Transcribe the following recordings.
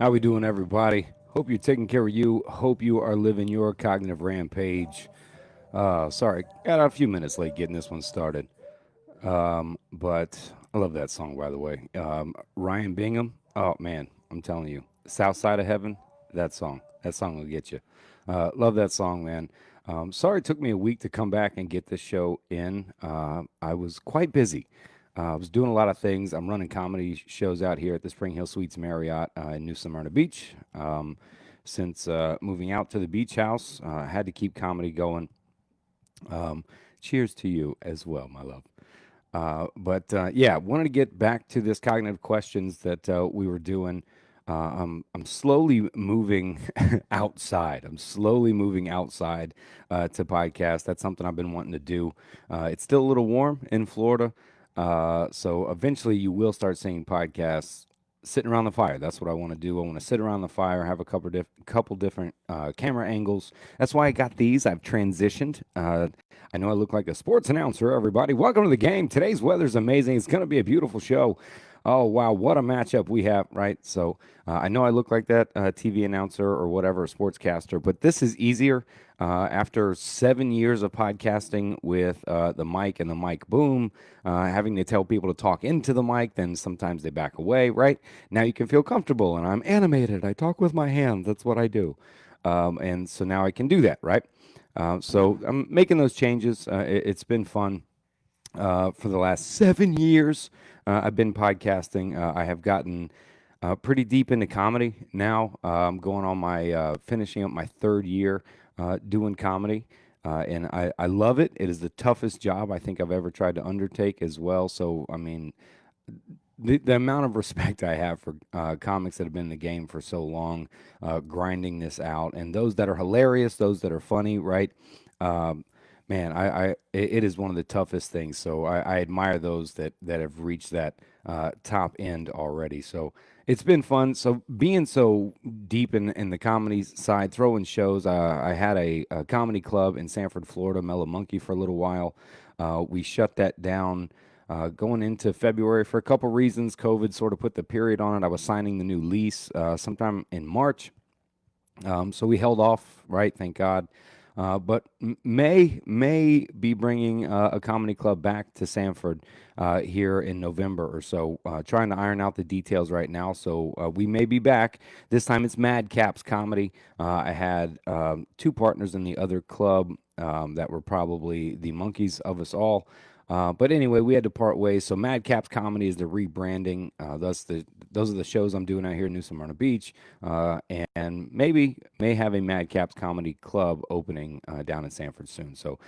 How we doing, everybody? Hope you're taking care of you. Hope you are living your cognitive rampage. Sorry, got a few minutes late getting this one started. But I love that song, by the way. Ryan Bingham. Oh man, I'm telling you, South Side of Heaven. That song. That song will get you. Love that song, man. Sorry it took me a week to come back and get this show in. I was quite busy. I was doing a lot of things. I'm running comedy shows out here at the Spring Hill Suites Marriott in New Smyrna Beach. Since moving out to the beach house, I had to keep comedy going. Um, Cheers to you as well, my love. But yeah, wanted to get back to this cognitive questions that we were doing. I'm slowly moving outside. I'm slowly moving outside to podcast. That's something I've been wanting to do. It's still a little warm in Florida, so eventually you will start seeing podcasts sitting around the fire. That's what I want to do. I want to sit around the fire, have a couple different camera angles. That's why I got these. I've transitioned. I know I look like a sports announcer. Everybody, welcome to the game. Today's weather's amazing. It's going to be a beautiful show. Oh wow, what a matchup we have, right? So I know I look like that TV announcer or whatever, sportscaster, but this is easier. After 7 years of podcasting with the mic and the mic boom, having to tell people to talk into the mic, then sometimes they back away, right? Now you can feel comfortable, and I'm animated. I talk with my hands. That's what I do. And so now I can do that, right? So I'm making those changes. It's been fun for the last 7 years. I've been podcasting. I have gotten pretty deep into comedy now. I'm going on my finishing up my third year doing comedy. And I love it. It is the toughest job I think I've ever tried to undertake as well. So, I mean, the amount of respect I have for comics that have been in the game for so long, grinding this out, and those that are hilarious, those that are funny, right? Um, Man, it is one of the toughest things. So I admire those that have reached that top end already. So it's been fun. So being so deep in the comedy side, throwing shows. I had a comedy club in Sanford, Florida, Mellow Monkey, for a little while. We shut that down. Going into February for a couple reasons. COVID sort of put the period on it. I was signing the new lease sometime in March. So we held off, right? Thank God. But may be bringing a comedy club back to Sanford here in November or so. Trying to iron out the details right now. So we may be back. This time it's Mad Caps Comedy. I had two partners in the other club that were probably the monkeys of us all. But anyway, we had to part ways. So Madcaps Comedy is the rebranding. Those are the shows I'm doing out here in New Smyrna Beach, and maybe may have a Madcaps Comedy Club opening down in Sanford soon. So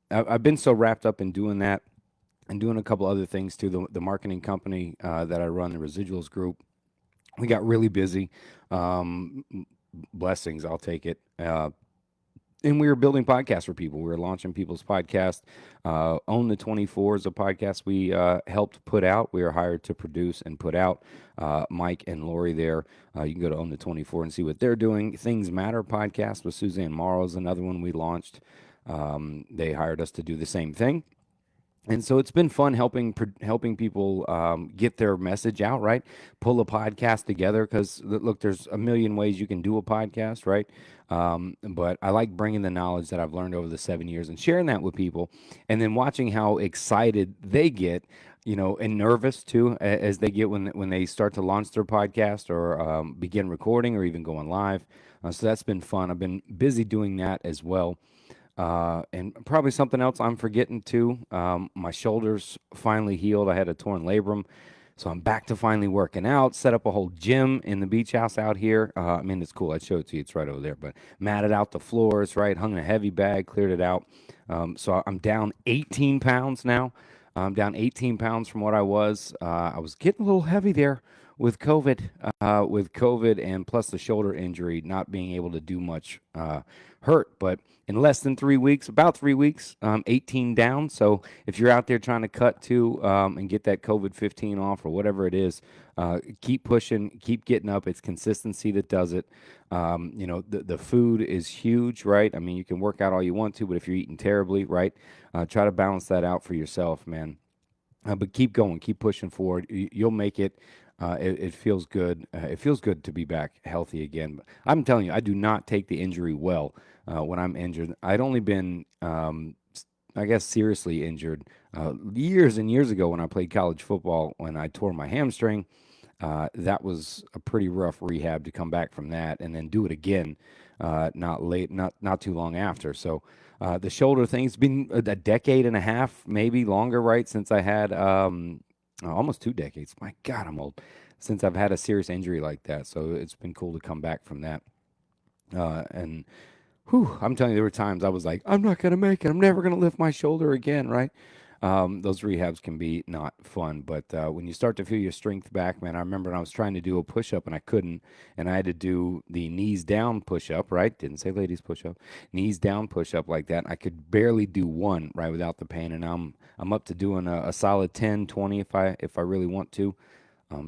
I've been so wrapped up in doing that and doing a couple other things too. The marketing company that I run, the Residuals Group, we got really busy. Blessings, I'll take it. And we were building podcasts for people. We were launching people's podcasts. Own the 24 is a podcast we helped put out. We were hired to produce and put out. Mike and Lori there. You can go to Own the 24 and see what they're doing. Things Matter podcast with Suzanne Morrow is another one we launched. They hired us to do the same thing. And so it's been fun helping people get their message out, right? Pull a podcast together because look, there's a million ways you can do a podcast, right? But I like bringing the knowledge that I've learned over the 7 years and sharing that with people, and then watching how excited they get, and nervous too as they get when they start to launch their podcast or begin recording or even going live. So that's been fun. I've been busy doing that as well. And probably something else I'm forgetting too. My shoulders finally healed. I had a torn labrum, so I'm back to finally working out. Set up a whole gym in the beach house out here. I mean, it's cool. I'd show it to you. It's right over there. But matted out the floors, right? Hung a heavy bag, cleared it out. So I'm down 18 pounds now. I'm down 18 pounds from what I was. I was getting a little heavy there with COVID, and plus the shoulder injury, not being able to do much hurt. But in less than 3 weeks, about 3 weeks, 18 down. So if you're out there trying to cut too and get that COVID-15 off or whatever it is, keep pushing, keep getting up. It's consistency that does it. The food is huge, right? I mean, you can work out all you want to, but if you're eating terribly, right, try to balance that out for yourself, man. But keep going, keep pushing forward. You'll make it. it feels good. It feels good to be back healthy again. But I'm telling you, I do not take the injury well when I'm injured. I'd only been, I guess, seriously injured years and years ago when I played college football when I tore my hamstring. That was a pretty rough rehab to come back from that and then do it again, not too long after. So the shoulder thing's been a decade and a half, maybe longer, right? Since I had almost 2 decades. My God, I'm old. Since I've had a serious injury like that, so it's been cool to come back from that. And whew, I'm telling you, there were times I was like, I'm not gonna make it. I'm never gonna lift my shoulder again, right? Those rehabs can be not fun, but when you start to feel your strength back, man, I remember when I was trying to do a push up and I couldn't, and I had to do the knees down push up, right? Didn't say ladies push up, knees down push up like that. I could barely do one, right, without the pain, and I'm up to doing a solid 10, 20 if I really want to.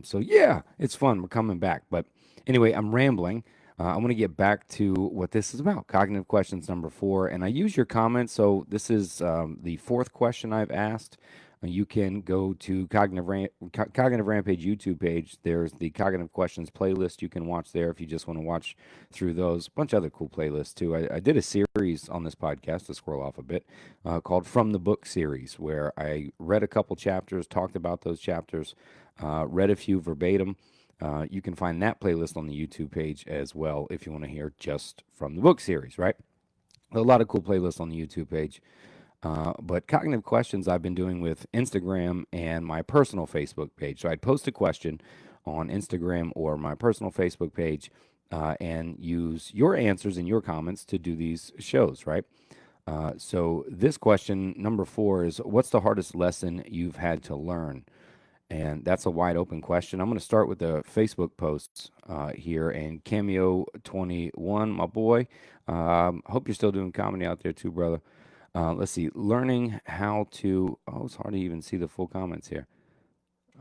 So yeah, it's fun. We're coming back, but anyway, I'm rambling. I want to get back to what this is about. Cognitive questions number 4, and I use your comments. So this is the fourth question I've asked. You can go to Cognitive Rampage YouTube page. There's the Cognitive Questions playlist. You can watch there if you just want to watch through those. A bunch of other cool playlists too. I did a series on this podcast to scroll off a bit called From the Book series, where I read a couple chapters, talked about those chapters, read a few verbatim. You can find that playlist on the YouTube page as well if you want to hear just from the book series, right? A lot of cool playlists on the YouTube page. But cognitive questions I've been doing with Instagram and my personal Facebook page. So I'd post a question on Instagram or my personal Facebook page and use your answers and your comments to do these shows, right? So this question, number 4, is what's the hardest lesson you've had to learn? And that's a wide open question. I'm going to start with the Facebook posts here. And Cameo21, my boy, hope you're still doing comedy out there too, brother. Let's see. Learning how to. Oh, it's hard to even see the full comments here.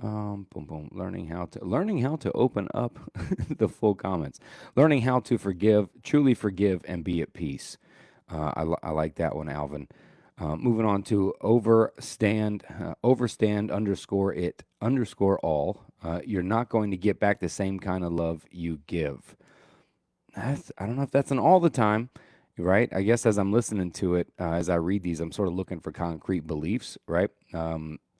Boom, boom. Learning how to open up the full comments. Learning how to forgive, truly forgive, and be at peace. I like that one, Alvin. Moving on to overstand underscore it underscore all. You're not going to get back the same kind of love you give. I don't know if that's an all the time, right? I guess as I'm listening to it, as I read these, I'm sort of looking for concrete beliefs, right?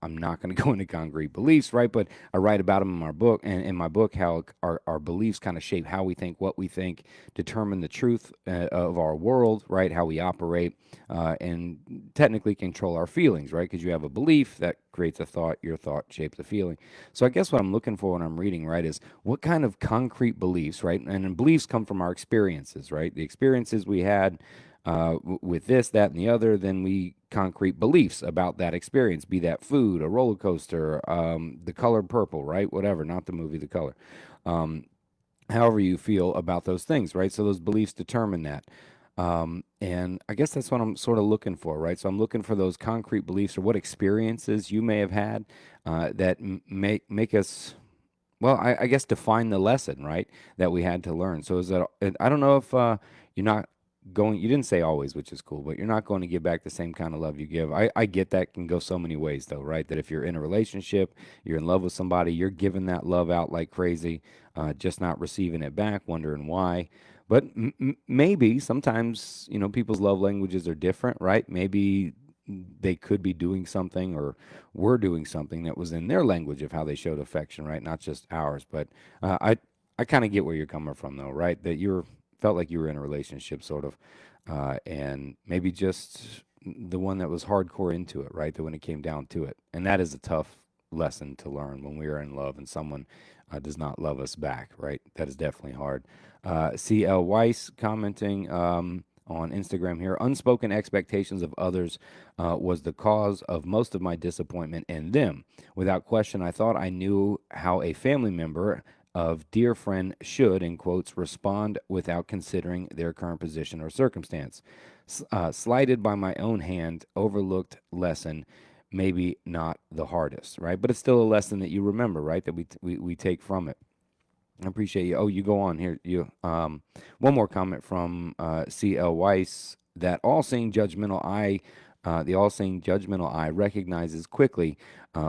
I'm not going to go into concrete beliefs, right? But I write about them in my book, and in my book, how our beliefs kind of shape how we think, what we think, determine the truth of our world, right? How we operate, and technically control our feelings, right? Because you have a belief that creates a thought, your thought shapes a feeling. So I guess what I'm looking for when I'm reading, right, is what kind of concrete beliefs, right? And beliefs come from our experiences, right? The experiences we had with this, that, and the other, then we concrete beliefs about that experience, be that food, a roller coaster, the color purple, right? Whatever, not the movie, the color. However you feel about those things, right? So those beliefs determine that. And I guess that's what I'm sort of looking for, right? So I'm looking for those concrete beliefs or what experiences you may have had that make us, well, I guess define the lesson, right, that we had to learn. So is that, I don't know if you're not going, you didn't say always, which is cool, but you're not going to give back the same kind of love you give. I get that can go so many ways though, right? That if you're in a relationship, you're in love with somebody, you're giving that love out like crazy, just not receiving it back, wondering why. But maybe sometimes, people's love languages are different, right? Maybe they could be doing something or were doing something that was in their language of how they showed affection, right? Not just ours. But I kind of get where you're coming from, though, right? That you felt like you were in a relationship, sort of, and maybe just the one that was hardcore into it, right? That when it came down to it, and that is a tough lesson to learn when we are in love and someone does not love us back, right? That is definitely hard. CL Weiss commenting on Instagram here. Unspoken expectations of others was the cause of most of my disappointment in them. Without question, I thought I knew how a family member of dear friend should, in quotes, respond without considering their current position or circumstance. Slighted by my own hand, overlooked lesson, maybe not the hardest, right? But it's still a lesson that you remember, right? That we take from it. I appreciate you. Oh, you go on here. You one more comment from C.L. Weiss. That all-seeing judgmental eye, the all-seeing judgmental eye recognizes quickly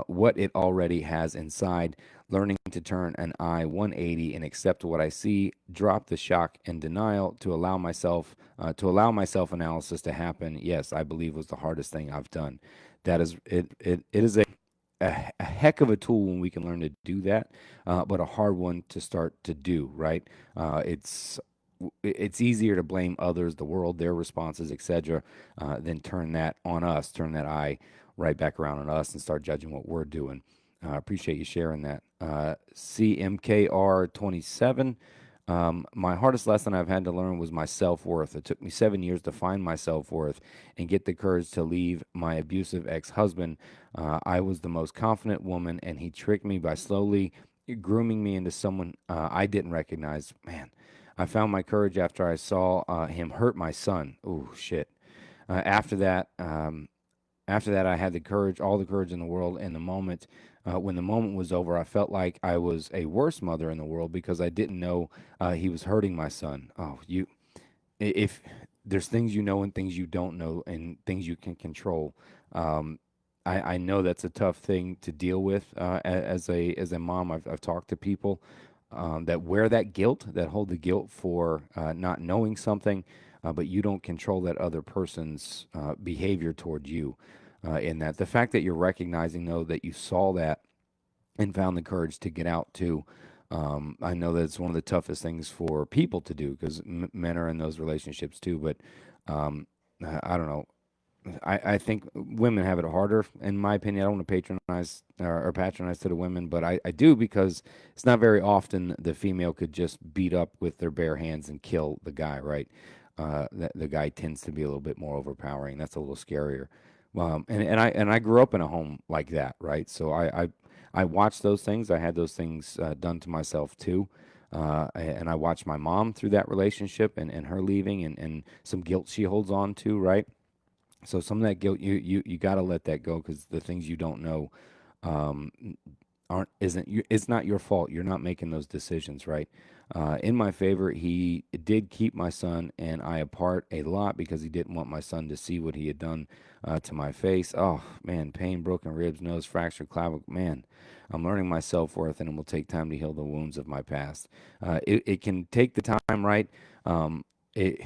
what it already has inside, learning to turn an eye 180 and accept what I see, drop the shock and denial to allow my self analysis to happen. Yes, I believe was the hardest thing I've done. That is it. It is a heck of a tool when we can learn to do that, but a hard one to start to do. Right? It's easier to blame others, the world, their responses, etc., than turn that on us, turn that eye right back around on us, and start judging what we're doing. I appreciate you sharing that. CMKR27. My hardest lesson I've had to learn was my self worth. It took me 7 years to find my self worth and get the courage to leave my abusive ex husband. I was the most confident woman, and he tricked me by slowly grooming me into someone I didn't recognize. Man, I found my courage after I saw him hurt my son. Oh, shit. Uh, after that, um, after that, I had the courage, all the courage in the world. And when the moment was over, I felt like I was a worse mother in the world because I didn't know he was hurting my son. If there's things you know and things you don't know and things you can control, um, I know that's a tough thing to deal with as a mom. I've talked to people that wear that guilt, that hold the guilt for not knowing something, but you don't control that other person's behavior toward you. In that, the fact that you're recognizing, though, that you saw that and found the courage to get out to. I know that it's one of the toughest things for people to do because men are in those relationships too. But I don't know. I think women have it harder, in my opinion. I don't want to patronize or patronize to the women, but I do because it's not very often the female could just beat up with their bare hands and kill the guy, right? The guy tends to be a little bit more overpowering. That's a little scarier. And I grew up in a home like that, right? So I watched those things. I had those things done to myself too. And I watched my mom through that relationship and her leaving and some guilt she holds on to, right? So some of that guilt, you got to let that go because the things you don't know um, aren't isn't you, it's not your fault. You're not making those decisions, right? In my favor, he did keep my son and I apart a lot because he didn't want my son to see what he had done to my face. Oh man, pain, broken ribs, nose fracture, clavicle. Man, I'm learning my self worth, and it will take time to heal the wounds of my past. It can take the time, right? It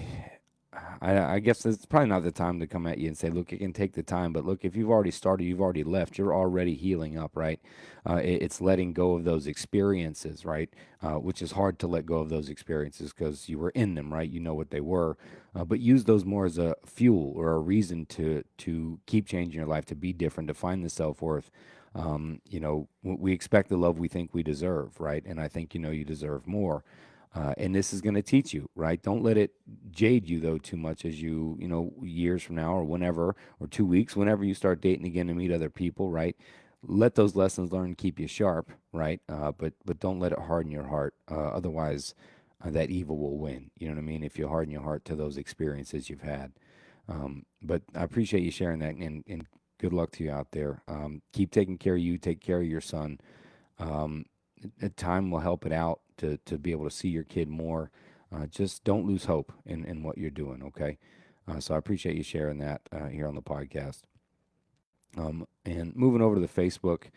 I guess it's probably not the time to come at you and say, look, it can take the time, but look, if you've already started, you've already left, you're already healing up, right? It's letting go of those experiences, right? Which is hard to let go of those experiences because you were in them, right? You know what they were, but use those more as a fuel or a reason to keep changing your life, to be different, to find the self worth. We expect the love we think we deserve, right? And I think you deserve more. And this is going to teach you, right? Don't let it jade you though too much as years from now or whenever or 2 weeks, whenever you start dating again and meet other people, right? Let those lessons learned keep you sharp, right? But don't let it harden your heart. Otherwise, that evil will win. You know what I mean? If you harden your heart to those experiences you've had. But I appreciate you sharing that, and good luck to you out there. Keep taking care of you. Take care of your son. Um, Time will help it out to be able to see your kid more. Just don't lose hope in what you're doing, okay? So I appreciate you sharing that here on the podcast. And moving over to the Facebook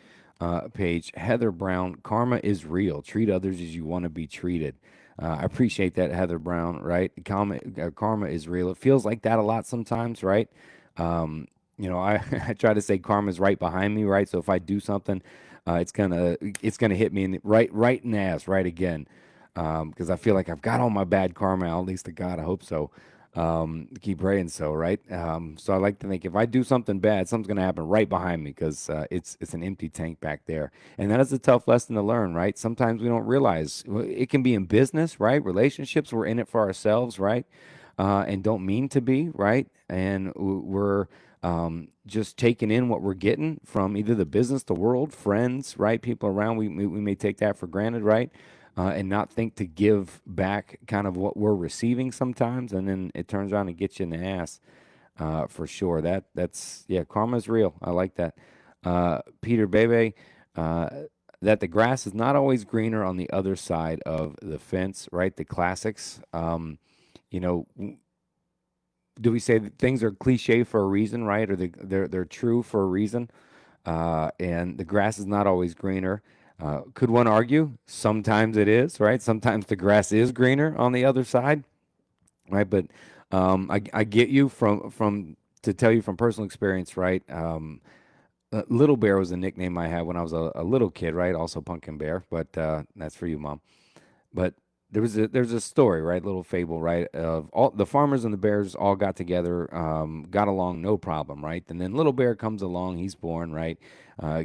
page, Heather Brown, karma is real. Treat others as you want to be treated. I appreciate that, Heather Brown, right? Karma is real. It feels like that a lot sometimes, right? I, I try to say karma's right behind me, right? So if I do something, it's gonna hit me right in the ass right again, because I feel like I've got all my bad karma. At least to God, I hope so. Keep praying so, right? So I like to think if I do something bad, something's gonna happen right behind me because it's an empty tank back there, and that is a tough lesson to learn, right? Sometimes we don't realize it can be in business, right? Relationships, we're in it for ourselves, right? And don't mean to be, right? And we're just taking in what we're getting from either the business, the world, friends, right? People around. We may take that for granted, right? And not think to give back kind of what we're receiving sometimes, and then it turns around and gets you in the ass for sure. That's yeah, karma's real. I like that. Peter Bebe, uh, that the grass is not always greener on the other side of the fence, right? The classics. You know, do we say that things are cliche for a reason, right? Or they're true for a reason? And the grass is not always greener. Could one argue? Sometimes it is, right? Sometimes the grass is greener on the other side, right? But I get you from to tell you from personal experience, right? Little Bear was a nickname I had when I was a little kid, right? Also Pumpkin Bear, but that's for you, Mom. But there's a story, right? Little fable, right? Of all the farmers and the bears all got together, got along no problem, right? And then Little Bear comes along, he's born, right?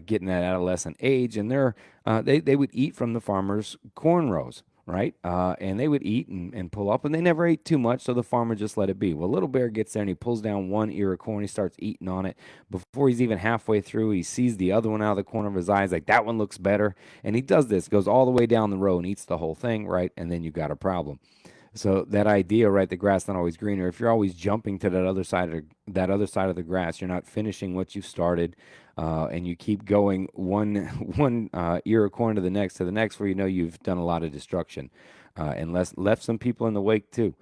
Getting that adolescent age, and they would eat from the farmers' corn rows, right? And they would eat and pull up, and they never ate too much, so the farmer just let it be. Well, Little Bear gets there and he pulls down one ear of corn, he starts eating on it. Before he's even halfway through, he sees the other one out of the corner of his eyes, like that one looks better. And he does this, goes all the way down the row and eats the whole thing, right? And then you got a problem. So that idea, right, the grass not always greener. If you're always jumping to that other side of the grass, you're not finishing what you started, and you keep going one ear of corn to the next, where you know you've done a lot of destruction, and left some people in the wake too.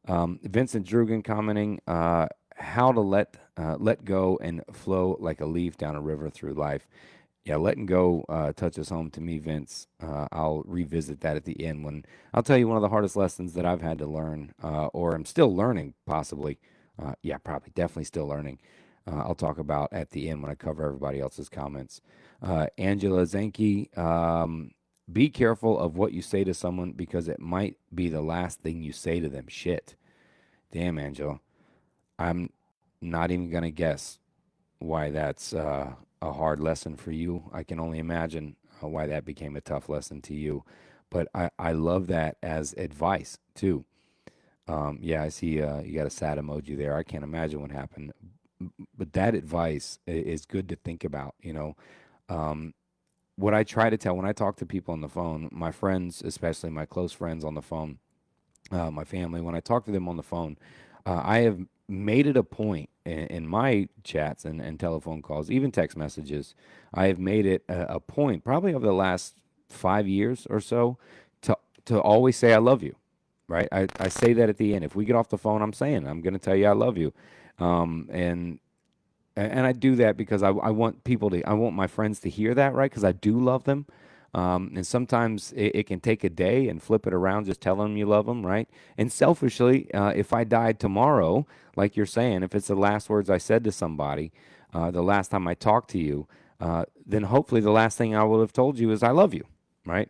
Vincent Drugan commenting, how to let go and flow like a leaf down a river through life. Yeah, letting go touches home to me, Vince. I'll revisit that at the end when I'll tell you one of the hardest lessons that I've had to learn, or I'm still learning, possibly. Yeah, probably, definitely still learning. I'll talk about at the end when I cover everybody else's comments. Angela Zenke, be careful of what you say to someone because it might be the last thing you say to them. Shit. Damn, Angela. I'm not even going to guess why that's a hard lesson for you. I can only imagine why that became a tough lesson to you. But I love that as advice too. Yeah, I see you got a sad emoji there. I can't imagine what happened. But that advice is good to think about. Um, what I try to tell when I talk to people on the phone, my friends, especially my close friends on the phone, my family, when I talk to them on the phone, I have made it a point in my chats and telephone calls, even text messages. I have made it a point, probably over the last 5 years or so, to always say I love you. Right? I say that at the end. If we get off the phone, I'm saying I'm going to tell you I love you, and I do that because I want I want my friends to hear that, right? Because I do love them. And sometimes it can take a day and flip it around, just telling them you love them, right? And selfishly, if I died tomorrow, like you're saying, if it's the last words I said to somebody, the last time I talked to you, then hopefully the last thing I will have told you is I love you, right?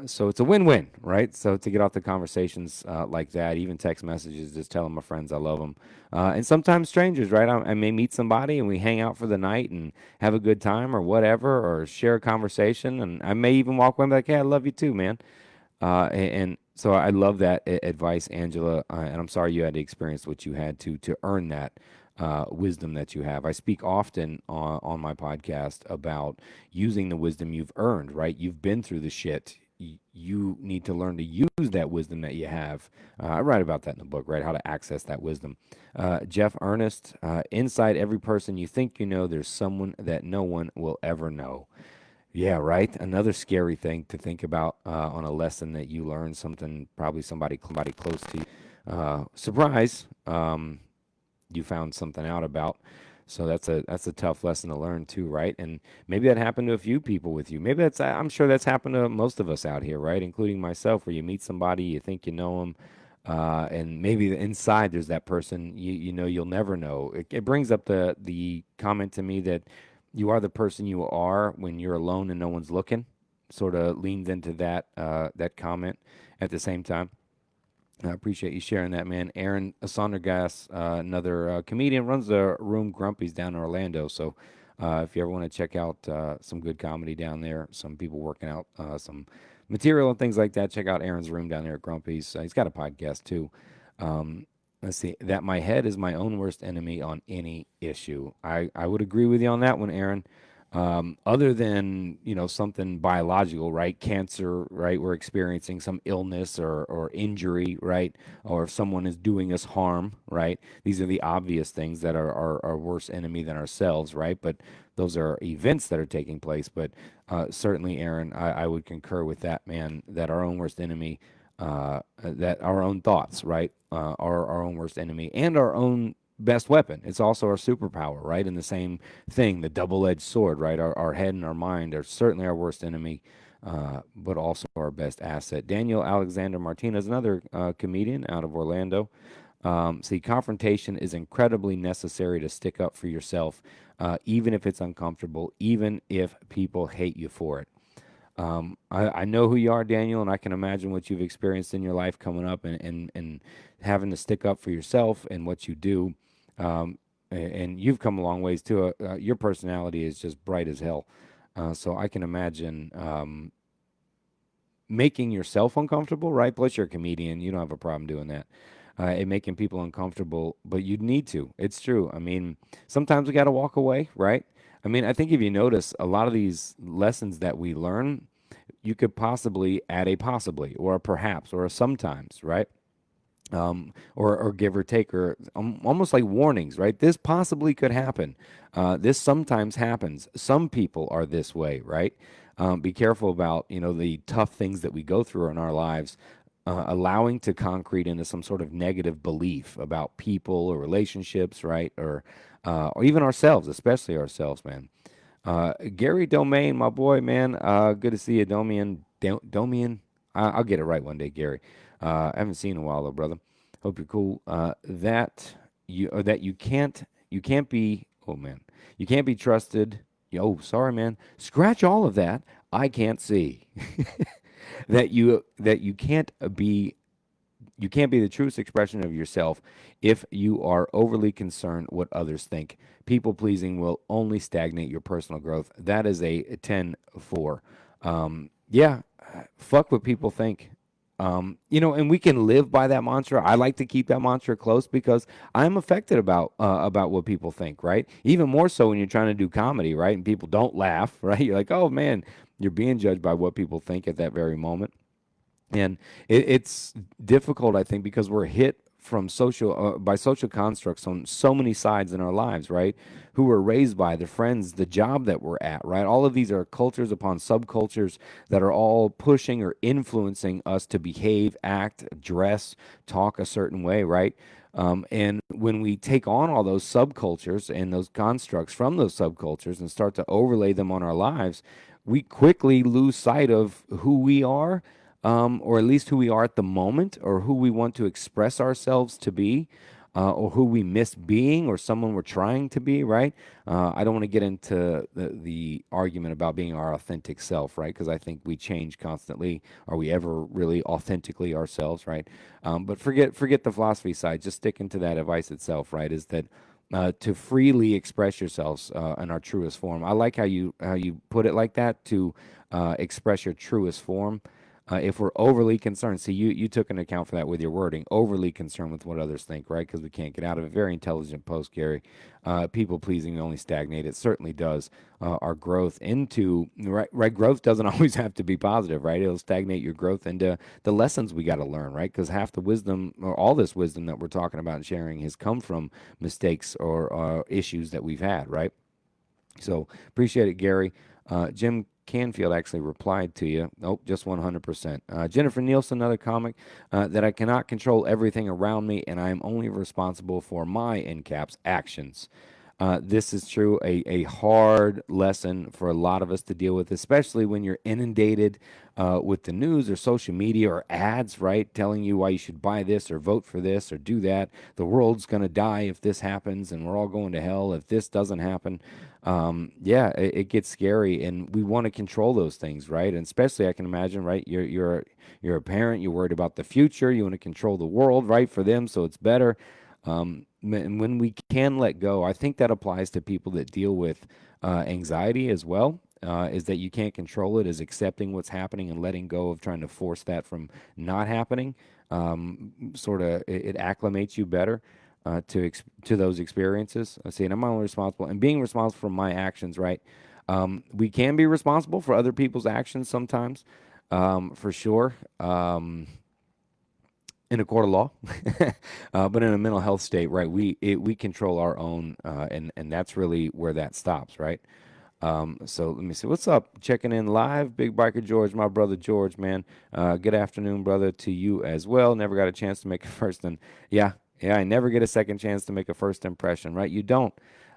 So it's a win-win, right? So to get off the conversations like that, even text messages, just telling my friends I love them. And sometimes strangers, right? I may meet somebody and we hang out for the night and have a good time or whatever, or share a conversation. And I may even walk away and be like, hey, I love you too, man. And so I love that advice, Angela. And I'm sorry you had to experience what you had to earn that wisdom that you have. I speak often on my podcast about using the wisdom you've earned, right? You've been through the shit. You need to learn to use that wisdom that you have. I write about that in the book, right? How to access that wisdom. Jeff Ernest, inside every person you think you know, there's someone that no one will ever know. Yeah, right. Another scary thing to think about on a lesson that you learned, something probably somebody close to you. Surprise, you found something out about. So that's a tough lesson to learn too, right? And maybe that happened to a few people with you. Maybe I'm sure that's happened to most of us out here, right? Including myself, where you meet somebody, you think you know them, and maybe inside there's that person you know you'll never know. It brings up the comment to me that you are the person you are when you're alone and no one's looking. Sort of leans into that comment at the same time. I appreciate you sharing that, man. Aaron Sondergas, another comedian, runs the room Grumpy's down in Orlando. So if you ever want to check out some good comedy down there, some people working out some material and things like that, check out Aaron's room down there at Grumpy's. He's got a podcast too. Let's see. That my head is my own worst enemy on any issue. I would agree with you on that one, Aaron. Other than something biological, right? Cancer, right? We're experiencing some illness or injury, right? Or if someone is doing us harm, right? These are the obvious things that are our worst enemy than ourselves, right? But those are events that are taking place. But certainly, Aaron, I would concur with that, man. That our own worst enemy, that our own thoughts, right, are our own worst enemy, and our own best weapon. It's also our superpower, right? And the same thing, the double-edged sword, right? Our head and our mind are certainly our worst enemy, but also our best asset. Daniel Alexander Martinez, another comedian out of Orlando. See, confrontation is incredibly necessary to stick up for yourself, even if it's uncomfortable, even if people hate you for it. I know who you are, Daniel, and I can imagine what you've experienced in your life coming up and having to stick up for yourself and what you do. And you've come a long ways too. Your personality is just bright as hell. So I can imagine making yourself uncomfortable, right? Plus, you're a comedian. You don't have a problem doing that. And making people uncomfortable, but you need to. It's true. I mean, sometimes we got to walk away, right? I mean, I think if you notice a lot of these lessons that we learn, you could possibly add a possibly or a perhaps or a sometimes, right? Or give or take, or almost like warnings, right? This possibly could happen. This sometimes happens. Some people are this way, right? Be careful about the tough things that we go through in our lives, allowing to concrete into some sort of negative belief about people or relationships, right? Or even ourselves, especially ourselves, man. Gary Domain, my boy, man. Good to see you, Domian. Domian. I'll get it right one day, Gary. I haven't seen you in a while, though, brother. Hope you're cool. That you can't be. Oh man, you can't be trusted. Oh, sorry, man. Scratch all of that. I can't see. That you can't be the truest expression of yourself if you are overly concerned what others think. People pleasing will only stagnate your personal growth. That is a 10-4. Yeah, fuck what people think. And we can live by that mantra. I like to keep that mantra close because I'm affected about what people think, right? Even more so when you're trying to do comedy, right? And people don't laugh, right? You're like, oh man, you're being judged by what people think at that very moment. And it's difficult, I think, because we're hit from by social constructs on so many sides in our lives, right? Who we're raised by, the friends, the job that we're at, right? All of these are cultures upon subcultures that are all pushing or influencing us to behave, act, dress, talk a certain way, right? And when we take on all those subcultures and those constructs from those subcultures and start to overlay them on our lives, we quickly lose sight of who we are, or at least who we are at the moment, or who we want to express ourselves to be, or who we miss being, or someone we're trying to be, right? I don't want to get into the argument about being our authentic self, right? Because I think we change constantly. Are we ever really authentically ourselves, right? But forget the philosophy side. Just sticking to that advice itself, right? Is that to freely express yourselves in our truest form. I like how you put it like that, to express your truest form. If we're overly concerned, see, you took an account for that with your wording, overly concerned with what others think, right? Because we can't get out of it. Very intelligent post, Gary. People pleasing only stagnate. It certainly does our growth into, right? Growth doesn't always have to be positive, right? It'll stagnate your growth into the lessons we got to learn, right? Because half the wisdom, or all this wisdom that we're talking about and sharing, has come from mistakes or issues that we've had, right? So appreciate it, Gary. Jim Canfield actually replied to you. Nope, just 100%. Jennifer Nielsen, another comic, that I cannot control everything around me, and I am only responsible for my, in caps, actions. This is true, a hard lesson for a lot of us to deal with, especially when you're inundated with the news or social media or ads, right? Telling you why you should buy this or vote for this or do that. The world's going to die if this happens, and we're all going to hell if this doesn't happen. Yeah, it gets scary, and we want to control those things, right? And especially, I can imagine, right? You're a parent. You're worried about the future. You want to control the world, right, for them, so it's better. And when we can let go, I think that applies to people that deal with anxiety as well. Is that you can't control it, is accepting what's happening and letting go of trying to force that from not happening. Sort of, it acclimates you better to those experiences. I see, and I'm only responsible, and being responsible for my actions, right? We can be responsible for other people's actions sometimes, for sure. In a court of law, but in a mental health state, right? We control our own, and that's really where that stops, right? So let me see. What's up? Checking in live, Big Biker George, my brother George, man. Good afternoon, brother, to you as well. Never got a chance to make it first, and yeah, Yeah, I never get a second chance to make a first impression, right? You don't.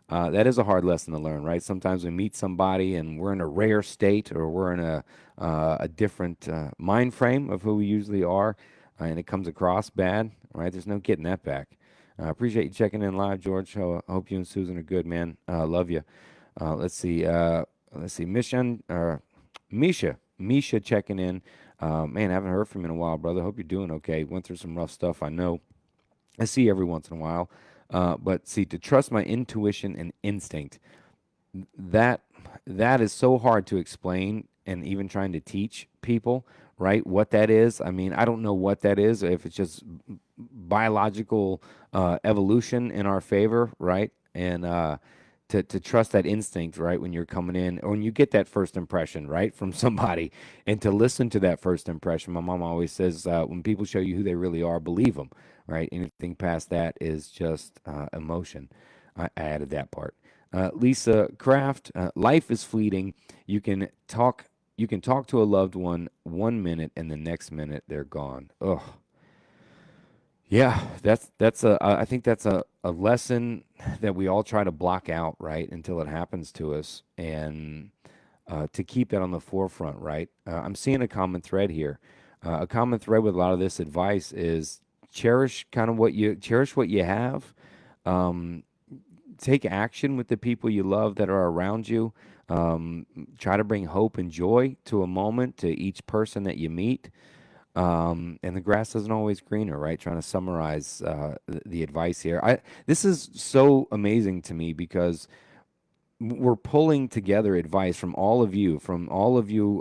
That is a hard lesson to learn, right? Sometimes we meet somebody and we're in a rare state, or we're in a different mind frame of who we usually are, and it comes across bad, right? There's no getting that back. Appreciate you checking in live, George. I hope you and Susan are good, man. Love you. Let's see. Let's see. Misha checking in. Man, I haven't heard from you in a while, brother. Hope you're doing okay. Went through some rough stuff, I know. I see every once in a while. But see, to trust my intuition and instinct, that that is so hard to explain, and even trying to teach people, right? What that is. I mean, I don't know what that is. If it's just biological evolution in our favor, right? And to trust that instinct, right, when you're coming in, or when you get that first impression, right, from somebody, and to listen to that first impression. My mom always says, when people show you who they really are, believe them, right? Anything past that is just emotion. I added that part. Lisa Kraft, life is fleeting. You can talk. You can talk to a loved one 1 minute, and the next minute they're gone. Ugh. Yeah, that's a. I think that's a lesson that we all try to block out, right, until it happens to us, and to keep that on the forefront, right. I'm seeing a common thread here. A common thread with a lot of this advice is cherish what you have. Um, Take action with the people you love that are around you. Try to bring hope and joy to a moment, to each person that you meet. And the grass isn't always greener, right? Trying to summarize the advice here. This is so amazing to me, because we're pulling together advice from all of you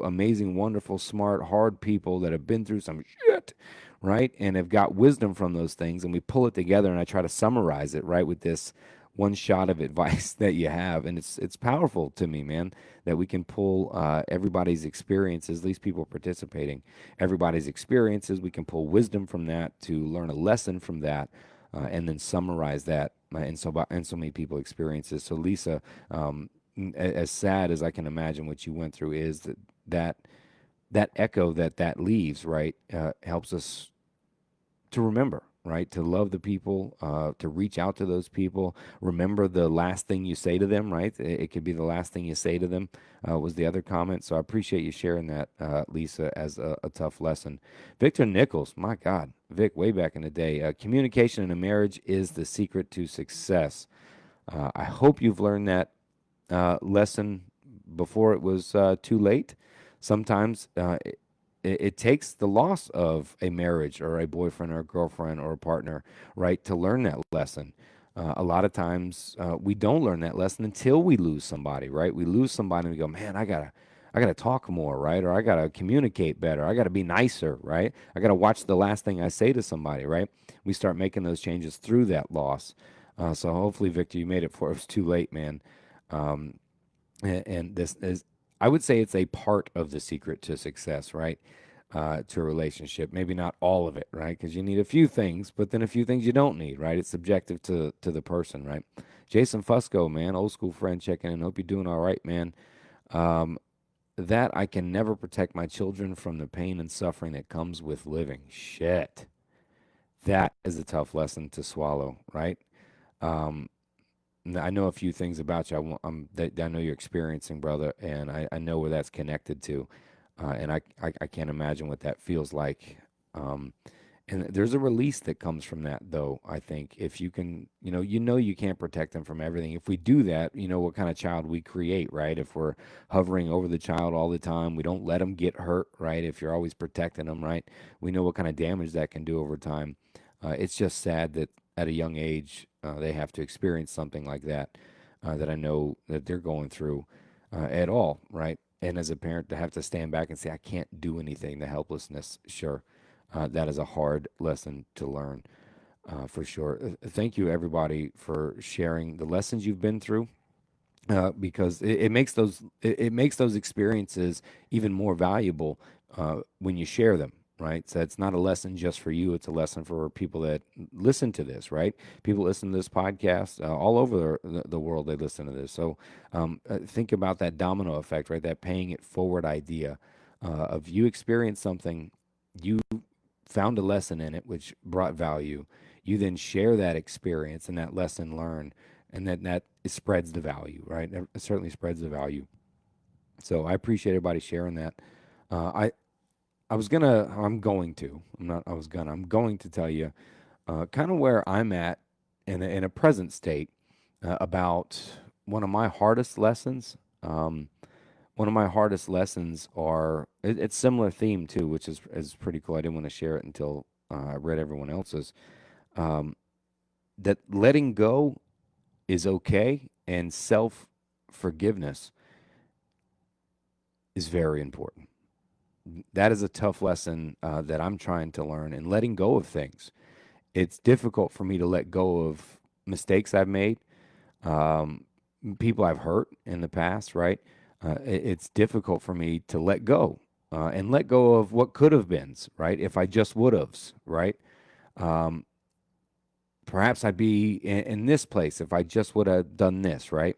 amazing, wonderful, smart, hard people that have been through some shit, right? And have got wisdom from those things. And we pull it together, and I try to summarize it, right, with this one shot of advice that you have. And it's powerful to me, man, that we can pull everybody's experiences, these people participating, everybody's experiences. We can pull wisdom from that, to learn a lesson from that, and then summarize that, and so many people experiences. So Lisa, as sad as I can imagine what you went through, is that that echo that leaves, right, helps us to remember, right, to love the people, to reach out to those people. Remember the last thing you say to them, right? It could be the last thing you say to them, was the other comment. So I appreciate you sharing that, Lisa, as a tough lesson. Victor Nichols, my God, Vic, way back in the day. Communication in a marriage is the secret to success. I hope you've learned that lesson before it was too late. Sometimes it takes the loss of a marriage, or a boyfriend or a girlfriend or a partner, right, to learn that lesson. A lot of times we don't learn that lesson until we lose somebody, right? We lose somebody and we go, man, I gotta talk more, right? Or I gotta communicate better. I gotta be nicer, right? I gotta watch the last thing I say to somebody, right? We start making those changes through that loss. So hopefully, Victor, you made it before it was too late, man. Um, and this is, I would say, it's a part of the secret to success, right? To a relationship. Maybe not all of it, right? Because you need a few things, but then a few things you don't need, right? It's subjective to the person, right? Jason Fusco, man, old school friend, checking in. Hope you're doing all right, man. Um, that I can never protect my children from the pain and suffering that comes with living. Shit. That is a tough lesson to swallow, right? Um, I know a few things about you. That I know you're experiencing, brother, and I know where that's connected to, and I can't imagine what that feels like. Um, and there's a release that comes from that, though. I think if you can, you can't protect them from everything. If we do that, you know what kind of child we create, right? If we're hovering over the child all the time, we don't let them get hurt, right? If you're always protecting them, right? We know what kind of damage that can do over time. It's just sad that at a young age they have to experience something like that, that I know that they're going through at all, right? And as a parent, to have to stand back and say, I can't do anything, the helplessness, sure, that is a hard lesson to learn, for sure. Thank you, everybody, for sharing the lessons you've been through, because it makes those experiences even more valuable when you share them. Right, so it's not a lesson just for you; it's a lesson for people that listen to this. Right, people listen to this podcast all over the world. They listen to this, so think about that domino effect, right? That paying it forward idea of you experience something, you found a lesson in it which brought value. you then share that experience and that lesson learned, and then that it spreads the value, right? It certainly spreads the value. So I appreciate everybody sharing that. I'm going to, I'm going to tell you kind of where I'm at in a present state about one of my hardest lessons. One of my hardest lessons it's similar theme too, which is pretty cool. I didn't want to share it until I read everyone else's. Um, that letting go is okay, and self forgiveness is very important. That is a tough lesson that I'm trying to learn, and letting go of things. It's difficult for me to let go of mistakes I've made, um, people I've hurt in the past, right? It's difficult for me to let go and let go of what could have been, right? If I just would have's, right? Um, Perhaps I'd be in this place if I just would have done this, right?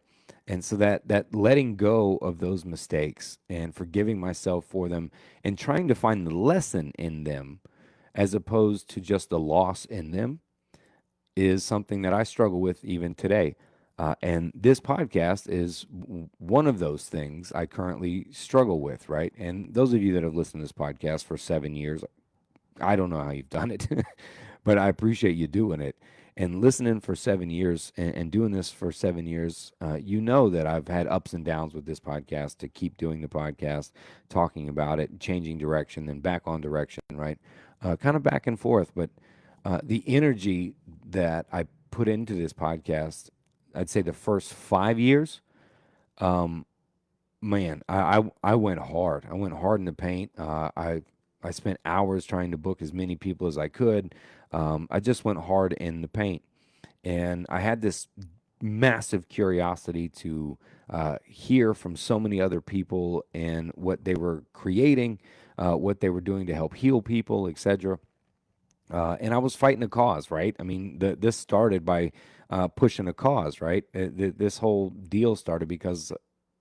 And so that letting go of those mistakes and forgiving myself for them and trying to find the lesson in them as opposed to just the loss in them is something that I struggle with even today. And this podcast is one of those things I currently struggle with, right? And those of you that have listened to this podcast for 7 years, I don't know how you've done it, but I appreciate you doing it. And listening for 7 years and doing this for 7 years, you know that I've had ups and downs with this podcast to keep doing the podcast, talking about it, changing direction, then back on direction, right? Kind of back and forth. But the energy that I put into this podcast, I'd say the first 5 years, um, man, I went hard. I went hard in the paint. I spent hours trying to book as many people as I could. I just went hard in the paint, and I had this massive curiosity to hear from so many other people and what they were creating, what they were doing to help heal people, etc. And I was fighting a cause, right? I mean, this started by pushing a cause, right? This whole deal started because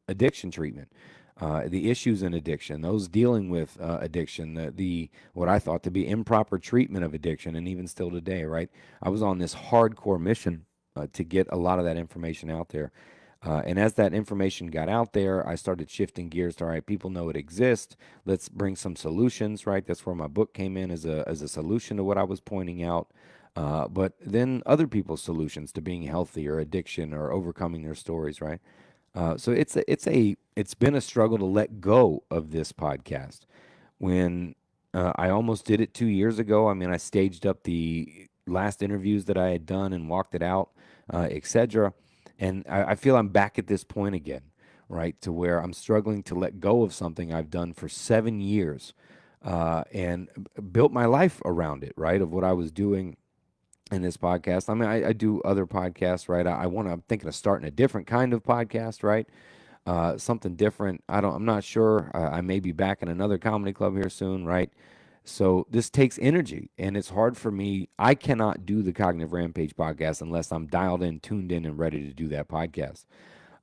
addiction treatment, the issues in addiction, those dealing with addiction, the what I thought to be improper treatment of addiction, and even still today, right? I was on this hardcore mission to get a lot of that information out there. And as that information got out there, I started shifting gears to, all right, people know it exists. Let's bring some solutions, right? That's where my book came in as a solution to what I was pointing out. But then other people's solutions to being healthy or addiction or overcoming their stories, right? So it's been a struggle to let go of this podcast. When I almost did it 2 years ago, I mean, I staged up the last interviews that I had done and walked it out, etc. And I feel I'm back at this point again, right, to where I'm struggling to let go of something I've done for 7 years and built my life around it, right, of what I was doing in this podcast. I mean, I do other podcasts, right? I'm thinking of starting a different kind of podcast, right? Something different. I'm not sure. I may be back in another comedy club here soon, right? So this takes energy, and it's hard for me. I cannot do the Cognitive Rampage podcast unless I'm dialed in, tuned in, and ready to do that podcast,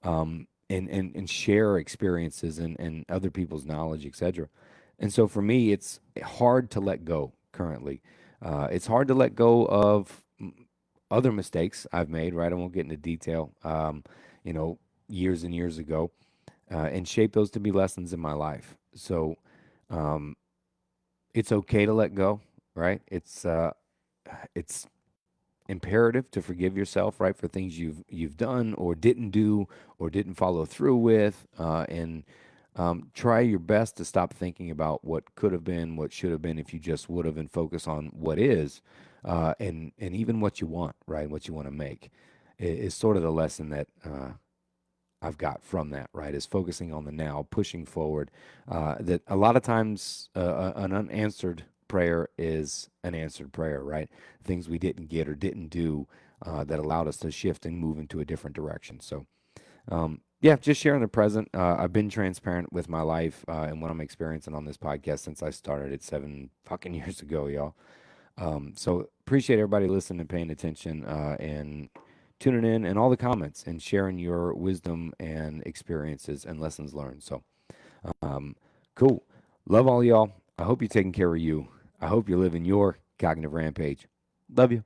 and share experiences and other people's knowledge, etc. And so for me, it's hard to let go currently. It's hard to let go of other mistakes I've made, right? I won't get into detail, you know, years and years ago, and shape those to be lessons in my life. So um, it's okay to let go, right? It's imperative to forgive yourself, right, for things you've done or didn't do or didn't follow through with, and try your best to stop thinking about what could have been, what should have been, if you just would have, and focus on what is, and even what you want, right, what you want to make, is sort of the lesson that I've got from that, right, is focusing on the now, pushing forward. That a lot of times an unanswered prayer is an answered prayer, right? Things we didn't get or didn't do that allowed us to shift and move into a different direction. So, yeah, just sharing the present. I've been transparent with my life and what I'm experiencing on this podcast since I started it 7 fucking years ago, y'all. So appreciate everybody listening and paying attention and tuning in and all the comments and sharing your wisdom and experiences and lessons learned. So, um, cool. Love all y'all. I hope you're taking care of you. I hope you're living your cognitive rampage. Love you.